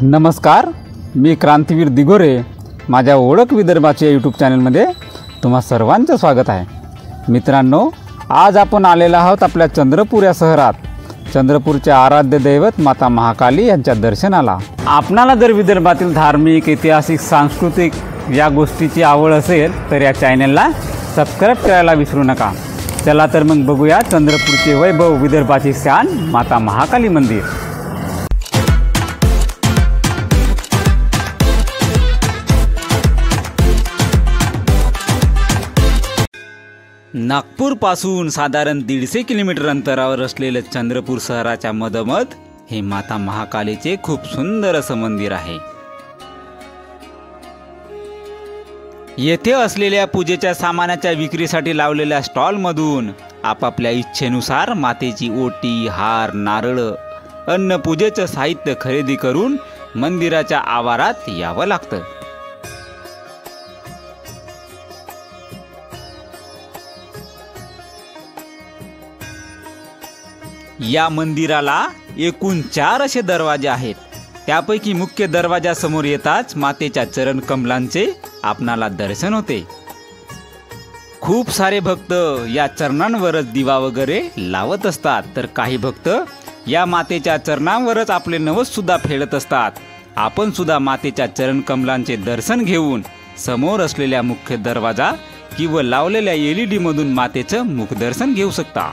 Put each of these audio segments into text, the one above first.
नमस्कार, मी क्रांतीवीर दिगोरे. माझ्या ओळख विदर्भाच्या यूट्यूब चॅनलमध्ये तुम्हा सर्वांचं स्वागत आहे. मित्रांनो, आज आपण आलेलो आहोत आपल्या चंद्रपूर या शहरात. चंद्रपूरचे आराध्य दैवत माता महाकाली यांच्या दर्शनाला. आपणाला जर विदर्भातील धार्मिक, ऐतिहासिक, सांस्कृतिक या गोष्टीची आवड असेल तर या चॅनलला सबस्क्राईब करायला विसरू नका. चला तर मग बघूया चंद्रपूरचे वैभव, विदर्भाची शान माता महाकाली मंदिर. नागपूरपासून साधारण 150 किलोमीटर अंतरावर असलेले चंद्रपूर शहराच्या मधोमध हे माता महाकालीचे खूप सुंदर असं मंदिर आहे. येथे असलेल्या पूजेच्या सामानाच्या विक्रीसाठी लावलेल्या स्टॉलमधून आपापल्या इच्छेनुसार मातेची ओटी, हार, नारळ, अन्न, पूजेचं साहित्य खरेदी करून मंदिराच्या आवारात यावं लागतं. या मंदिराला एकूण 4 असे दरवाजे आहेत. त्यापैकी मुख्य दरवाजासमोर येताच मातेच्या चरण कमलांचे आपणाला दर्शन होते. खूप सारे भक्त या चरणांवरच दिवा वगैरे लावत असतात, तर काही भक्त या मातेच्या चरणांवरच आपले नवस सुद्धा फेडत असतात. आपण सुद्धा मातेच्या चरण कमलांचे दर्शन घेऊन समोर असलेल्या मुख्य दरवाजा किंवा लावलेल्या LED मधून मातेचं मुखदर्शन घेऊ शकता.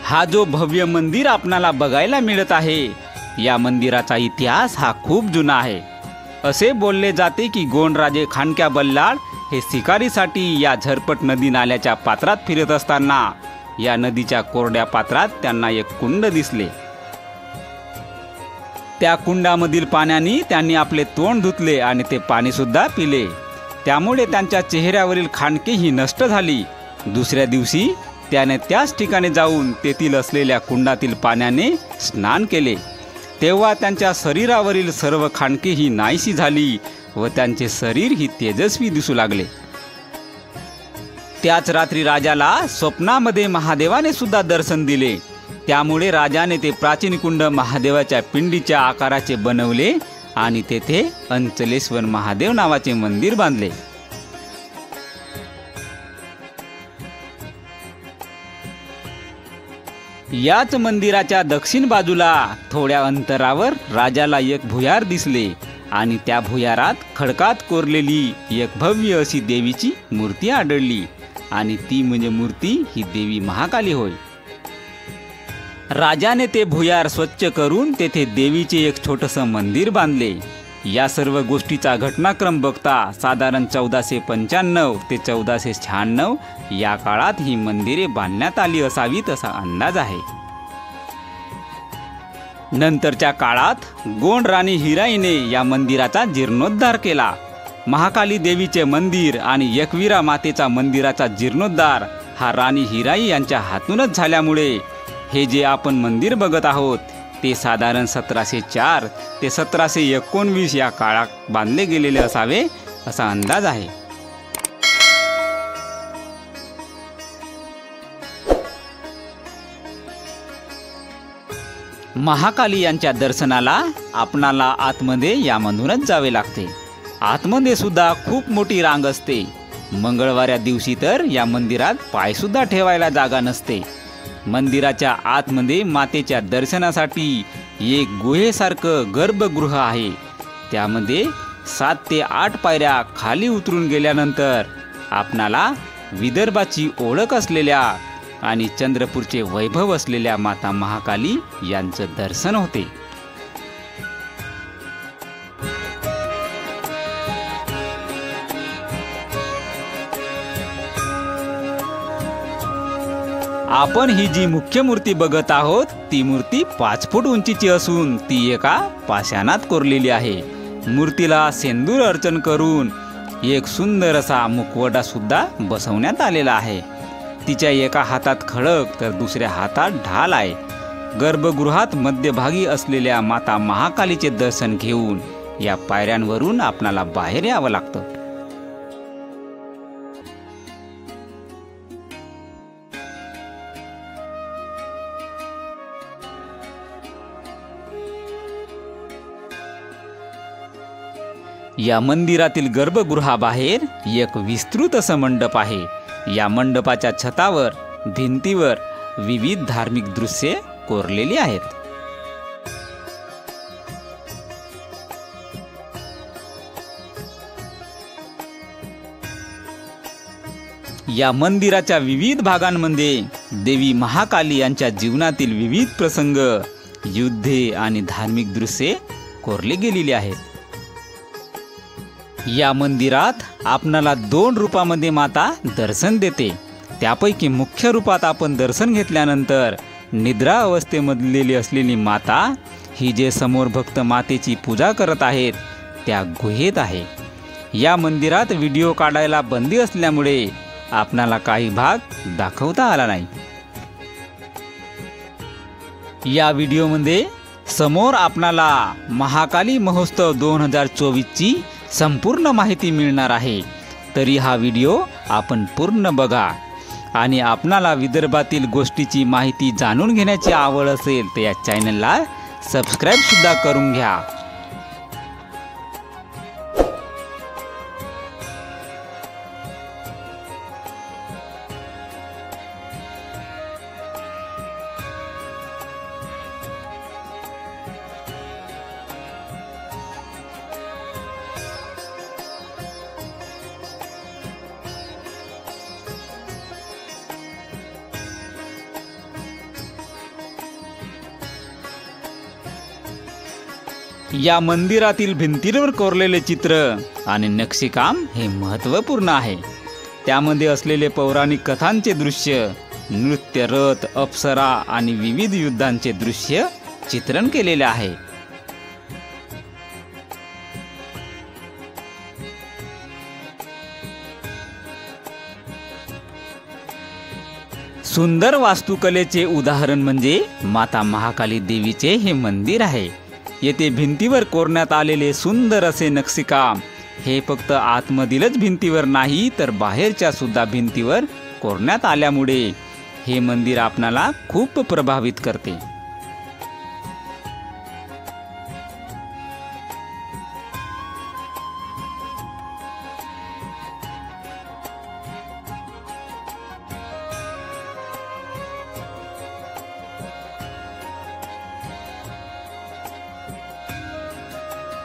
हा जो भव्य मंदिर आपणाला बघायला मिळत आहे, या मंदिराचा इतिहास हा खूप जुना आहे. असे बोलले जाते की गोंडराजे खांडक्या बल्लाळ हे शिकारीसाठी या झरपट नदी नाल्याच्या पात्रात फिरत असताना या नदीच्या कोरड्या पात्रात त्यांना एक कुंड दिसले. त्या कुंडामधील पाण्याने त्यांनी आपले तोंड धुतले आणि ते पाणी सुद्धा पिले. त्यामुळे त्यांच्या चेहऱ्यावरील खांडके ही नष्ट झाली. दुसऱ्या दिवशी त्याने त्याच ठिकाणी जाऊन तेथील असलेल्या कुंडातील पाण्याने स्नान केले. तेव्हा त्यांच्या शरीरावरील सर्व खांडके ही नाहीशी झाली व त्यांचे शरीर ही तेजस्वी दिसू लागले. त्याच रात्री राजाला स्वप्नामध्ये महादेवाने सुद्धा दर्शन दिले. त्यामुळे राजाने ते प्राचीन कुंड महादेवाच्या पिंडीच्या आकाराचे बनवले आणि तेथे अंचलेश्वर महादेव नावाचे मंदिर बांधले. याच मंदिराच्या दक्षिण बाजूला थोड्या अंतरावर राजाला एक भुयार दिसले आणि त्या भुयारात खडकात कोरलेली एक भव्य अशी देवीची मूर्ती आढळली आणि ती म्हणजे मूर्ती ही देवी महाकाली होय. राजाने ते भुयार स्वच्छ करून तेथे देवीचे एक छोटंसं मंदिर बांधले. या सर्व गोष्टीचा घटनाक्रम बघता साधारण 1495 ते 1496 या काळात ही मंदिरे बांधण्यात आली असावीत असा अंदाज आहे. नंतरच्या काळात गोंड राणी हिराईने या मंदिराचा जीर्णोद्धार केला. महाकाली देवीचे मंदिर आणि एकविरा मातेचा मंदिराचा जीर्णोद्धार हा राणी हिराई यांच्या हातूनच झाल्यामुळे हे जे आपण मंदिर बघत आहोत ते साधारण 1704 ते 1719 या काळात बांधले गेलेले असावे असा अंदाज आहे. महाकाली यांच्या दर्शनाला आपणाला आतमध्ये यामधूनच जावे लागते. आतमध्ये सुद्धा खूप मोठी रांग असते. मंगळवाऱ्या दिवशी तर या मंदिरात पाय सुद्धा ठेवायला जागा नसते. मंदिराच्या आतमध्ये मातेच्या दर्शनासाठी एक गुहेसारखं गर्भगृह आहे. त्यामध्ये 7 ते 8 पायऱ्या खाली उतरून गेल्यानंतर आपणाला विदर्भाची ओळख असलेल्या आणि चंद्रपूरचे वैभव असलेल्या माता महाकाली यांचं दर्शन होते. आपण ही जी मुख्य मूर्ती बघत आहोत ती मूर्ती 5 फूट उंचीची असून ती एका पाषाणात कोरलेली आहे. मूर्तीला सेंदूर अर्चन करून एक सुंदर असा मुखवटा सुद्धा बसवण्यात आलेला आहे. तिच्या एका हातात खडक तर दुसऱ्या हातात ढाल आहे. गर्भगृहात मध्यभागी असलेल्या माता महाकालीचे दर्शन घेऊन या पायऱ्यांवरून आपणाला बाहेर यावं लागतं. या मंदिरातील गर्भगृहाबाहेर एक विस्तृत असं मंडप आहे. या मंडपाच्या छतावर, भिंतीवर विविध धार्मिक दृश्ये कोरलेली आहेत. या मंदिराच्या विविध भागांमध्ये देवी महाकाली यांच्या जीवनातील विविध प्रसंग, युद्धे आणि धार्मिक दृश्ये कोरली गेलेली आहेत. या मंदिरात आपणाला 2 रूपामध्ये माता दर्शन देते. त्यापैकी मुख्य रूपात आपण दर्शन घेतल्यानंतर निद्रा अवस्थेमधलेली असलेली माता ही जे समोर भक्त मातेची पूजा करत आहेत त्या गुहेत आहे. या मंदिरात व्हिडिओ काढायला बंदी असल्यामुळे आपणाला काही भाग दाखवता आला नाही. या व्हिडिओमध्ये समोर आपणाला महाकाली महोत्सव 2024 ची संपूर्ण माहिती मिळणार आहे. तरी हा व्हिडिओ आपण पूर्ण बघा आणि आपणाला विदर्भातील गोष्टीची माहिती जाणून घेण्याची आवड असेल तर या चॅनलला सबस्क्राईब सुद्धा करून घ्या. या मंदिरातील भिंतींवर कोरलेले चित्र आणि नक्षीकाम हे महत्त्वपूर्ण आहे. त्यामध्ये असलेले पौराणिक कथांचे दृश्य, नृत्य, रथ, अप्सरा आणि विविध युद्धांचे दृश्य चित्रण केलेले आहे. सुंदर वास्तुकलेचे उदाहरण म्हणजे माता महाकाली देवीचे हे मंदिर आहे. येथे भिंतीवर कोरण्यात आलेले सुंदर असे नक्षीकाम हे फक्त आतमधीलच भिंतीवर नाही तर बाहेरच्या सुद्धा भिंतीवर कोरण्यात आल्यामुळे हे मंदिर आपणाला खूप प्रभावित करते.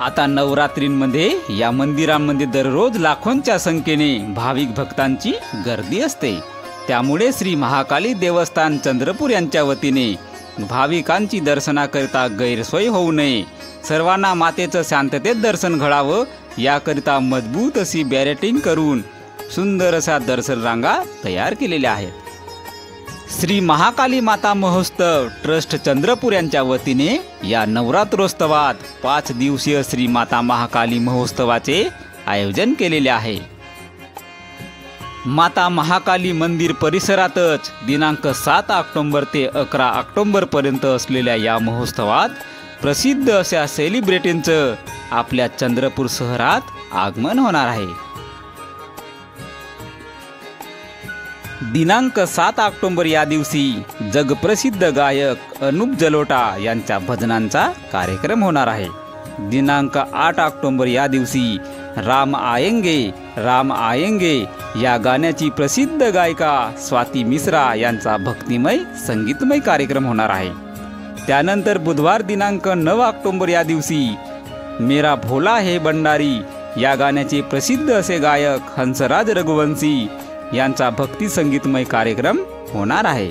आता नवरात्रींमध्ये या मंदिरांमध्ये दररोज लाखोंच्या संख्येने भाविक भक्तांची गर्दी असते. त्यामुळे श्री महाकाली देवस्थान चंद्रपूर यांच्या वतीने भाविकांची दर्शनाकरिता गैरसोय होऊ नये, सर्वांना मातेचं शांततेत दर्शन घडावं याकरिता मजबूत अशी बॅरिकेडिंग करून सुंदर अशा दर्शन रांगा तयार केलेल्या आहेत. श्री महाकाली माता महोत्सव ट्रस्ट चंद्रपूर यांच्या वतीने या नवरात्रोत्सवात 5 दिवसीय श्री माता महाकाली महोत्सवाचे आयोजन केलेले आहे. माता महाकाली मंदिर परिसरातच दिनांक 7 ऑक्टोबर ते 11 ऑक्टोबर पर्यंत असलेल्या या महोत्सवात प्रसिद्ध अशा सेलिब्रिटींचं आपल्या चंद्रपूर शहरात आगमन होणार आहे. दिनांक 7 ऑक्टोबर या दिवशी जगप्रसिद्ध गायक अनुप जलोटा यांच्या भजनांचा कार्यक्रम होणार आहे. दिनांक 8 ऑक्टोबर या दिवशी राम आएंगे या गाण्याची प्रसिद्ध गायिका स्वाती मिश्रा यांचा भक्तिमय संगीतमय कार्यक्रम होणार आहे. त्यानंतर बुधवार दिनांक 9 ऑक्टोबर या दिवशी मेरा भोला है भंडारी या गाण्याचे प्रसिद्ध असे गायक हंसराज रघुवंशी यांचा भक्ती संगीतमय कार्यक्रम होणार आहे.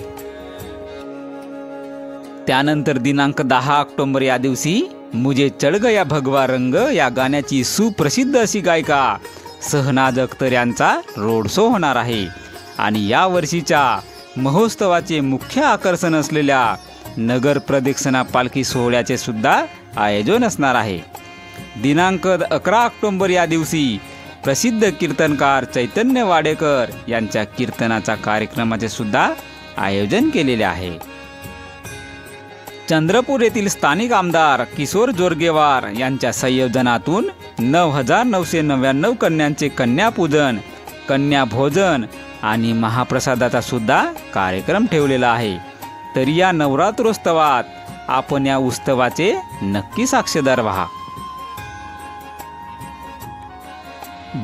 त्यानंतर दिनांक 10 ऑक्टोबर या दिवशी मुझे चढ़ गया भगवा रंग या गाण्याची सुप्रसिद्ध अशी गायिका सहनाज अख्तर यांचा रोड शो होणार आहे. आणि या वर्षीच्या महोत्सवाचे मुख्य आकर्षण असलेल्या नगर प्रदक्षिणा पालखी सोहळ्याचे सुद्धा आयोजन असणार आहे. दिनांक 11 ऑक्टोबर या दिवशी प्रसिद्ध कीर्तनकार चैतन्य वाडेकर यांच्या कीर्तनाचा कार्यक्रमाचे सुद्धा आयोजन केलेले आहे. चंद्रपूर येथील स्थानिक आमदार किशोर जोरगेवार यांच्या संयोजनातून 9,999 कन्यांचे कन्यापूजन, कन्याभोजन आणि महाप्रसादाचा सुद्धा कार्यक्रम ठेवलेला आहे। तर या नवरात्रोत्सवात आपण या उत्सवाचे नक्की साक्षीदार व्हा।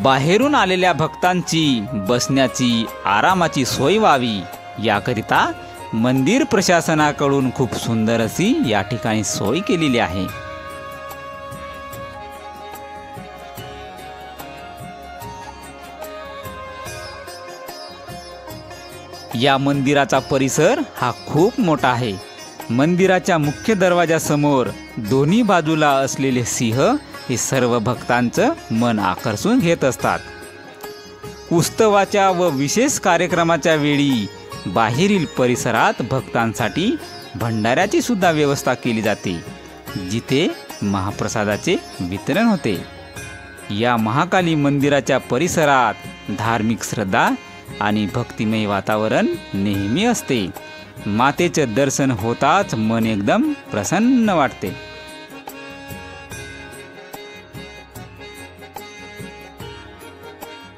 बाहेरून आलेल्या भक्तांची बसण्याची, आरामाची सोय व्हावी याकरिता मंदिर प्रशासनाकडून खूप सुंदर अशी या ठिकाणी सोय केलेली आहे। या मंदिराचा परिसर हा खूप मोठा आहे। मंदिराच्या मुख्य दरवाजासमोर दोन्ही बाजूला असलेले सिंह हे सर्व भक्तांचं मन आकर्षून घेत असतात। उत्सवाच्या व विशेष कार्यक्रमाच्या वेळी बाहेरील परिसरात भक्तांसाठी भंडाऱ्याची सुद्धा व्यवस्था केली जाते, जिथे महाप्रसादाचे वितरण होते। या महाकाली मंदिराच्या परिसरात धार्मिक श्रद्धा आणि भक्तिमय वातावरण नेहमी असते। मातेचे दर्शन होताच मन एकदम प्रसन्न वाटते।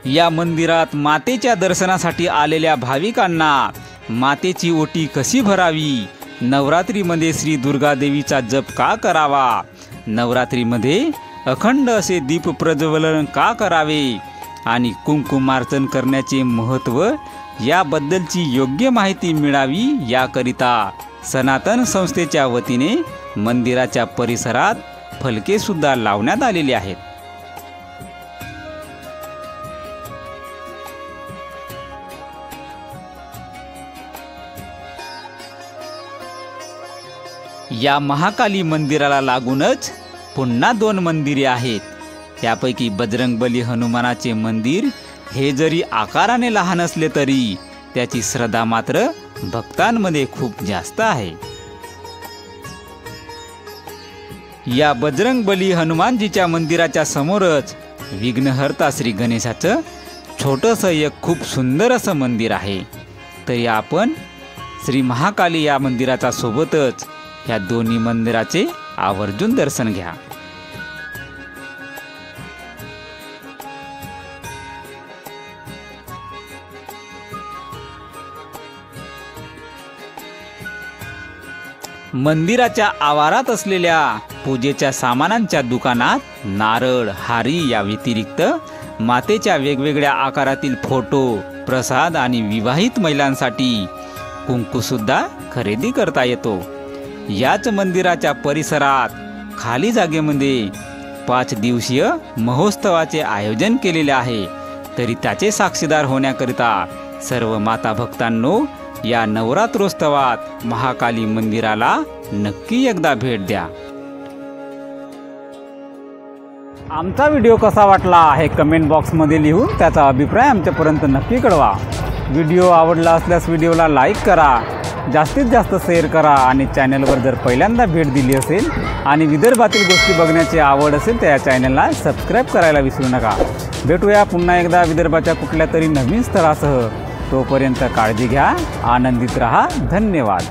या मंदिरात मातेच्या दर्शनासाठी आलेल्या भाविकांना मातेची ओटी कशी भरावी, नवरात्रीमध्ये श्री दुर्गा देवीचा जप का करावा, नवरात्रीमध्ये अखंड असे दीप प्रज्वलन का करावे आणि कुंकुमार्चन करण्याचे महत्त्व याबद्दलची योग्य माहिती मिळावी याकरिता सनातन संस्थेच्या वतीने मंदिराच्या परिसरात फलके सुद्धा लावण्यात आलेले आहेत। या महाकाली मंदिराला लागूनच पुन्हा 2 मंदिरे आहेत। त्यापैकी बजरंगबली हनुमानाचे मंदिर हे जरी आकाराने लहान असले तरी त्याची श्रद्धा मात्र भक्तांमध्ये खूप जास्त आहे। या बजरंगबली हनुमानजीच्या मंदिराच्या समोरच विघ्नहर्ता श्री गणेशाचं छोटंसं एक खूप सुंदर असं मंदिर आहे। तरी आपण श्री महाकाली या मंदिराच्या सोबतच या दोन्ही मंदिराचे आवर्जून दर्शन घ्या। मंदिराच्या आवारात असलेल्या पूजेच्या सामानांच्या दुकानात नारळ, हारी या व्यतिरिक्त मातेच्या वेगवेगळ्या आकारातील फोटो, प्रसाद आणि विवाहित महिलांसाठी कुंकू सुद्धा खरेदी करता येतो। याच मंदिराच्या परिसरात खाली जागेमध्ये 5 दिवसीय महोत्सवाचे आयोजन केलेले आहे। तरी त्याचे साक्षीदार होण्याकरिता सर्व माता भक्तांनो या नवरात्रोत्सवात महाकाली मंदिराला नक्की एकदा भेट द्या। आमचा व्हिडिओ कसा वाटला हे कमेंट बॉक्समध्ये लिहून त्याचा अभिप्राय आमच्यापर्यंत नक्की कळवा। व्हिडिओ आवडला असल्यास व्हिडिओला लाईक करा, जास्तीत जास्त शेअर करा आणि चॅनलवर जर पहिल्यांदा भेट दिली असेल आणि विदर्भातील गोष्टी बघण्याची आवड असेल तर या चॅनलला सबस्क्राईब करायला विसरू नका। भेटूया पुन्हा एकदा विदर्भाच्या कुठल्या तरी नवीन स्थळासह। तोपर्यंत काळजी घ्या, आनंदित रहा। धन्यवाद।